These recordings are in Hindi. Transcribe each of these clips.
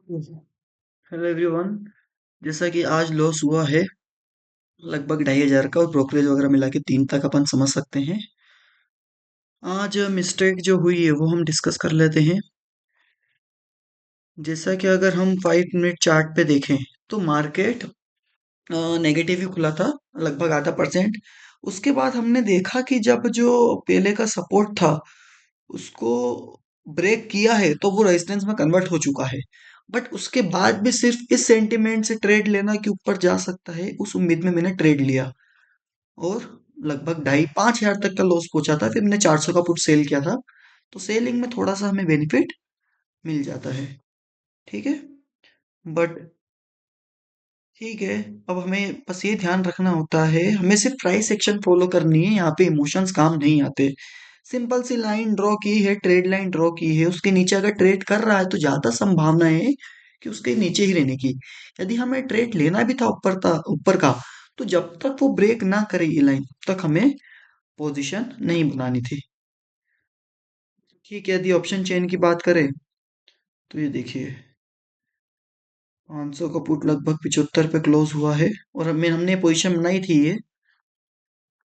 Hello everyone. जैसा कि आज लॉस हुआ है लगभग 2,500 का, और ब्रोकरेज वगैरह मिला के 3 तक अपन समझ सकते हैं। आज मिस्टेक जो हुई है वो हम डिस्कस कर लेते हैं। जैसा कि अगर हम 5 मिनट चार्ट पे देखें तो मार्केट नेगेटिव ही खुला था, लगभग आधा परसेंट। उसके बाद हमने देखा कि जब जो पहले का सपोर्ट था उसको ब्रेक किया है तो वो रेजिस्टेंस में कन्वर्ट हो चुका है। बट उसके बाद भी सिर्फ इस सेंटिमेंट से ट्रेड लेना कि ऊपर जा सकता है, उस उम्मीद में मैंने ट्रेड लिया, और लगभग 2,500-5,000 तक का लॉस पहुंचा था। फिर मैंने 400 का पुट सेल किया था, तो सेलिंग में थोड़ा सा हमें बेनिफिट मिल जाता है। ठीक है। बट ठीक है, अब हमें बस ये ध्यान रखना होता है, हमें सिर्फ प्राइस एक्शन फॉलो करनी है, यहाँ पे इमोशंस काम नहीं आते। सिंपल सी लाइन ड्रॉ की है, ट्रेड लाइन ड्रॉ की है, उसके नीचे अगर ट्रेड कर रहा है तो ज्यादा संभावना है कि उसके नीचे ही रहने की। यदि हमें ट्रेड लेना भी था ऊपर का, तो जब तक वो ब्रेक ना करे ये लाइन, तब तक हमें पोजीशन नहीं बनानी थी। ठीक है, यदि ऑप्शन चेन की बात करें तो ये देखिए, 500 का पुट लगभग 75 पे क्लोज हुआ है, और हमने पोजीशन बनाई थी ये।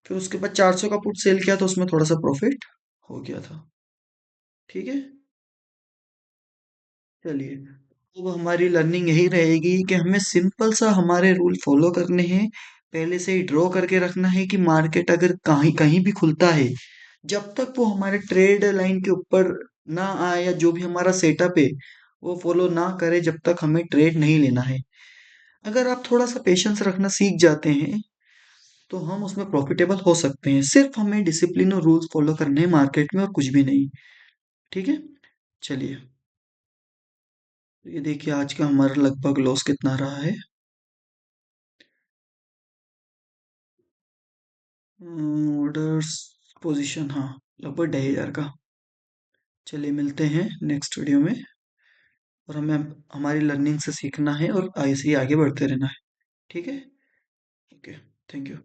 फिर उसके बाद 400 का पुट सेल किया तो उसमें थोड़ा सा प्रॉफिट हो गया था। ठीक है। चलिए, अब हमारी लर्निंग यही रहेगी कि हमें सिंपल सा हमारे रूल फॉलो करने हैं। पहले से ही ड्रॉ करके रखना है कि मार्केट अगर कहीं कहीं भी खुलता है, जब तक वो हमारे ट्रेड लाइन के ऊपर ना आए, या जो भी हमारा सेटअप है वो फॉलो ना करे, जब तक हमें ट्रेड नहीं लेना है। अगर आप थोड़ा सा पेशेंस रखना सीख जाते हैं तो हम उसमें प्रॉफिटेबल हो सकते हैं। सिर्फ हमें डिसिप्लिन और रूल्स फॉलो करने हैं मार्केट में, और कुछ भी नहीं। ठीक है। चलिए, ये देखिए आज का हमारा लगभग लॉस कितना रहा है। ऑर्डर्स पोजीशन, हाँ, लगभग 2,500 का। चलिए, मिलते हैं नेक्स्ट वीडियो में। और हमें हमारी लर्निंग से सीखना है और ऐसे ही आगे बढ़ते रहना है। ठीक है। ओके। Thank you.